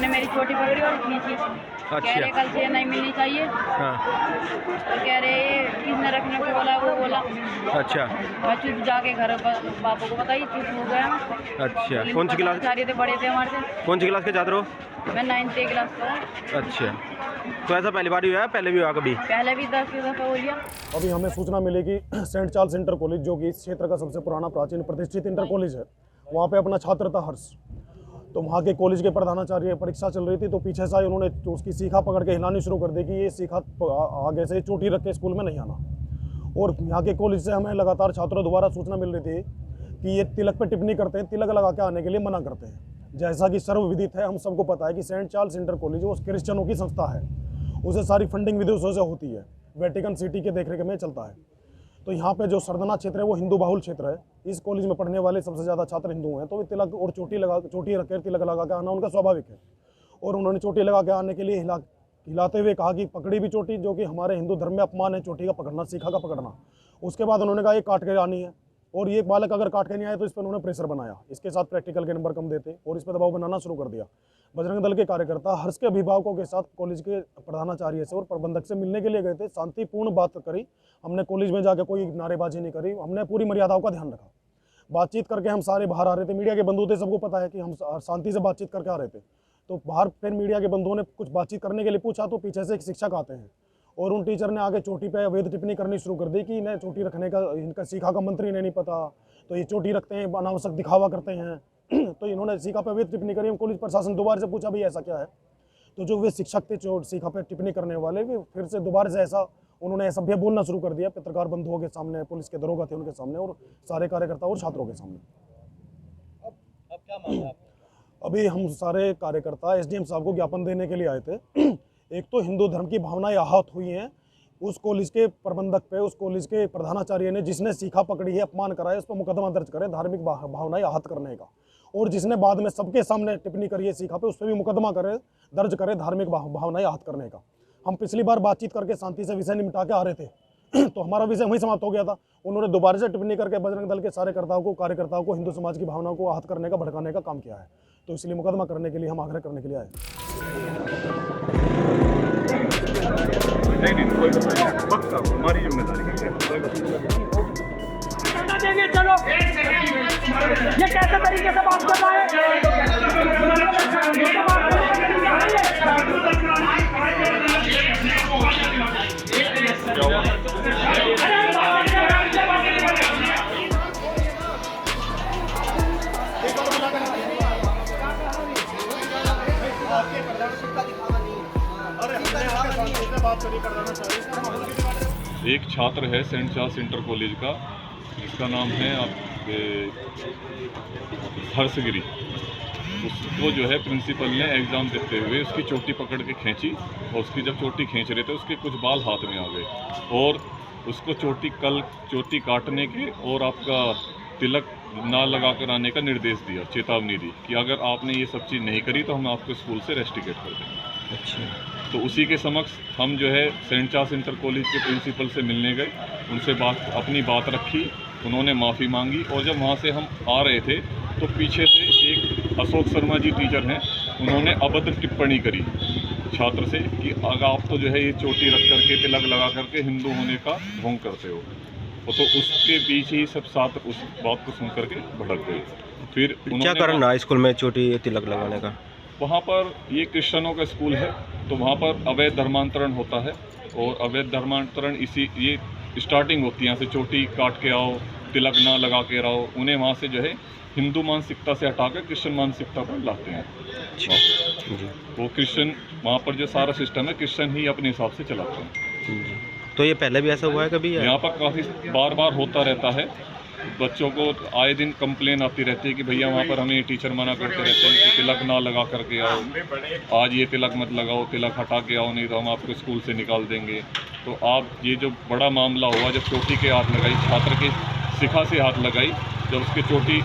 मेरी छोटी पकड़ी और खींची। अच्छा। कह रहे कल से नहीं मिलनी चाहिए। हाँ। तो कह रहे किसने रखने को बोला, वो बोला। अच्छा। मैं चुप जाके घर पापा को बताई, चुप हो गया। अच्छा, कौन सी क्लास? सारे थे, बड़े थे हमारे से। कौन सी क्लास के छात्र हो? मैं 9th क्लास का हूँ। अच्छा, तो ऐसा पहली बार ही हुआ है, पहले भी हुआ कभी? पहले भी 10 दफ़ा हो लिया। अभी हमें सूचना मिली कि सेंट चार्ल्स इंटर कॉलेज, जो कि इस क्षेत्र का सबसे पुराना प्राचीन प्रतिष्ठित इंटर कॉलेज है, वहाँ पे अपना छात्र था हर्ष। तो वहाँ के कॉलेज के प्रधानाचार्य परीक्षा चल रही थी, तो पीछे से उन्होंने उसकी सीखा पकड़ के हिलानी शुरू कर दी कि ये सीखा आगे से चोटी रख के स्कूल में नहीं आना। और यहाँ के कॉलेज से हमें लगातार छात्रों द्वारा सूचना मिल रही थी कि ये तिलक पे टिप्पणी करते हैं, तिलक लगा के आने के लिए मना करते हैं। जैसा कि सर्वविदित है, हम सबको पता है कि सेंट चार्ल्स इंटर कॉलेज वो क्रिश्चियनों की संस्था है, उसे सारी फंडिंग विदेशों से होती है, वेटिकन सिटी के देखरेख में चलता है। तो यहाँ पे जो सरदना क्षेत्र है वो हिंदू बाहुल क्षेत्र है। इस कॉलेज में पढ़ने वाले सबसे ज़्यादा छात्र हिंदू हैं, तो वे तिलक और चोटी रख कर तिलक लगा के आना उनका स्वाभाविक है। और उन्होंने चोटी लगा के आने के लिए हिलाते हुए कहा कि पकड़ी भी चोटी, जो कि हमारे हिंदू धर्म में अपमान है चोटी का पकड़ना, सीखा का पकड़ना। उसके बाद उन्होंने कहा ये काट के आनी है, और ये बालक अगर काट के नहीं आए तो इस पर उन्होंने प्रेशर बनाया। इसके साथ प्रैक्टिकल के नंबर कम देते और इस पर दबाव बनाना शुरू कर दिया। बजरंग दल के कार्यकर्ता हर्ष के अभिभावकों के साथ कॉलेज के प्रधानाचार्य से और प्रबंधक से मिलने के लिए गए थे। शांतिपूर्ण बात करी हमने, कॉलेज में जाकर कोई नारेबाजी नहीं करी, हमने पूरी मर्यादाओं का ध्यान रखा। बातचीत करके हम सारे बाहर आ रहे थे, मीडिया के बंधु थे, सबको पता है कि हम शांति से बातचीत करके आ रहे थे। तो बाहर फिर मीडिया के बंधुओं ने कुछ बातचीत करने के लिए पूछा, तो पीछे से एक शिक्षक आते हैं और उन टीचर ने आगे चोटी पे अवैध टिप्पणी करनी शुरू कर दी कि इन्हें चोटी रखने का, इनका सीखा का मंत्री इन्हें नहीं पता, तो ये चोटी रखते हैं, अनावश्यक दिखावा करते हैं। तो इन्होंने सीखा पे अवैध टिप्पणी करी। कॉलेज प्रशासन दोबारा से पूछा भाई ऐसा क्या है, तो जो वे शिक्षक थे सीखा पे टिप्पणी करने वाले, वे फिर से दोबारा से ऐसा उन्होंने असभ्य बोलना शुरू कर दिया पत्रकार बंधुओं के सामने, पुलिस के दरोगा थे उनके सामने और सारे कार्यकर्ता और छात्रों के सामने। अब क्या मांगा? अभी हम सारे कार्यकर्ता एसडीएम साहब को ज्ञापन देने के लिए आए थे। एक तो हिंदू धर्म की भावनाएं आहत हुई हैं, उस कॉलेज के प्रबंधक पे, उस कॉलेज के प्रधानाचार्य ने जिसने सीखा पकड़ी है, अपमान कराया, उस पर मुकदमा दर्ज करें धार्मिक भावनाएं आहत करने का। और जिसने बाद में सबके सामने टिप्पणी करी है सीखा पे, उस पर भी मुकदमा दर्ज करें धार्मिक भावनाएं आहत करने का। हम पिछली बार बातचीत करके शांति से विषय निपटा के आ रहे थे तो हमारा विषय वहीं समाप्त हो गया था। उन्होंने दोबारा से टिप्पणी करके बजरंग दल के सारे कार्यकर्ताओं को हिंदू समाज की भावनाओं को आहत करने का, भड़काने का काम किया है। तो इसलिए मुकदमा करने के लिए हम आग्रह करने के लिए आए। नहीं कोई वक्त हमारी जिम्मेदारी है। चलो ये कैसे तरीके से बात कर रहा है? एक छात्र है सेंट चार्ल्स इंटर कॉलेज का, जिसका नाम है हर्षगिरी। उसको जो है प्रिंसिपल ने एग्ज़ाम देते हुए उसकी चोटी पकड़ के खींची, और उसकी जब चोटी खींच रहे थे उसके कुछ बाल हाथ में आ गए, और उसको चोटी काटने के और आपका तिलक ना लगा कर आने का निर्देश दिया, चेतावनी दी कि अगर आपने ये सब चीज़ नहीं करी तो हम आपको स्कूल से रेस्टिकेट कर देंगे। अच्छा। तो उसी के समक्ष हम जो है सेंट चार्ल्स इंटर कॉलेज के प्रिंसिपल से मिलने गए, उनसे अपनी बात रखी, उन्होंने माफ़ी मांगी। और जब वहाँ से हम आ रहे थे तो पीछे से एक अशोक शर्मा जी टीचर हैं, उन्होंने अभद्र टिप्पणी करी छात्र से कि अगर आप तो जो है ये चोटी रख करके, तिलक लगा करके हिंदू होने का ढोंग करते हो। तो उसके पीछे ही सब छात्र उस बात को सुन करके भड़क गए। फिर क्या कारण रहा स्कूल में चोटी तिलक लगाने का? वहाँ पर ये क्रिश्चियनों का स्कूल है, तो वहाँ पर अवैध धर्मांतरण होता है, और अवैध धर्मांतरण ये स्टार्टिंग होती है यहाँ से, चोटी काट के आओ, तिलक ना लगा के आओ। उन्हें वहाँ से जो है हिंदू मानसिकता से हटाकर क्रिश्चियन मानसिकता पर लाते हैं। वो क्रिश्चियन वहाँ पर जो सारा सिस्टम है क्रिश्चियन ही अपने हिसाब से चलाते हैं। तो ये पहले भी ऐसा हुआ है कभी? यहाँ पर काफ़ी बार होता रहता है। बच्चों को आए दिन कंप्लेन आती रहती है कि भैया वहाँ पर हमें टीचर मना करते रहते हैं कि तिलक ना लगा करके आओ, आज ये तिलक मत लगाओ, तिलक हटा के आओ, नहीं तो हम आपको स्कूल से निकाल देंगे। तो आप ये जो बड़ा मामला हुआ, जब चोटी के हाथ लगाई, छात्र के शिखा से हाथ लगाई, जब उसकी चोटी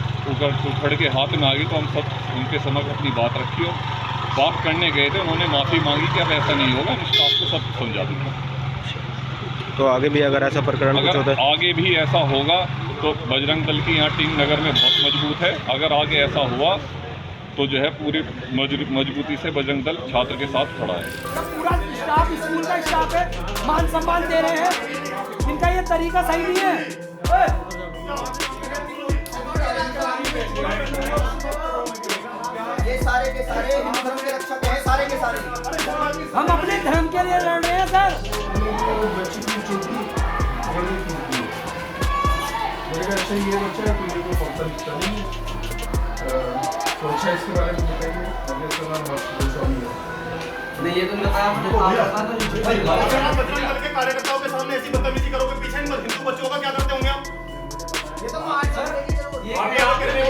उखड़ के हाथ में आ गई तो हम सब उनके समक्ष अपनी बात रखी और बात करने गए थे। उन्होंने माफ़ी मांगी कि अब ऐसा नहीं होगा, हम स्टाफ को सब समझा दूँगा। तो आगे भी अगर ऐसा प्रकरण कुछ होता अगर है आगे भी ऐसा होगा तो बजरंग दल की यहाँ टीम नगर में बहुत मजबूत है। अगर आगे ऐसा हुआ तो जो है पूरी मजबूती से बजरंग दल छात्र के साथ खड़ा है। पूरा स्टाफ स्कूल का स्टाफ है, मान सम्मान दे रहे हैं, इनका ये तरीका सही नहीं है। ये सारे के सारे हिंदू धर्म के रक्षक हैं, सारे के सारे। हम अपने धर्म के लिए लड़ रहे हैं सर। अच्छा ये बच्चा है तो ये को पता लिखता नहीं तो अच्छा इसके बारे में बताइए। अगले सवाल हॉस्पिटल स्वामी है नहीं, ये तो बजरंग के कार्यकर्ताओं के सामने ऐसी बदतमीजी करोगे, पीछे हिंदू बच्चों का क्या करते होंगे आप? ये तो आज आप यहाँ के लिए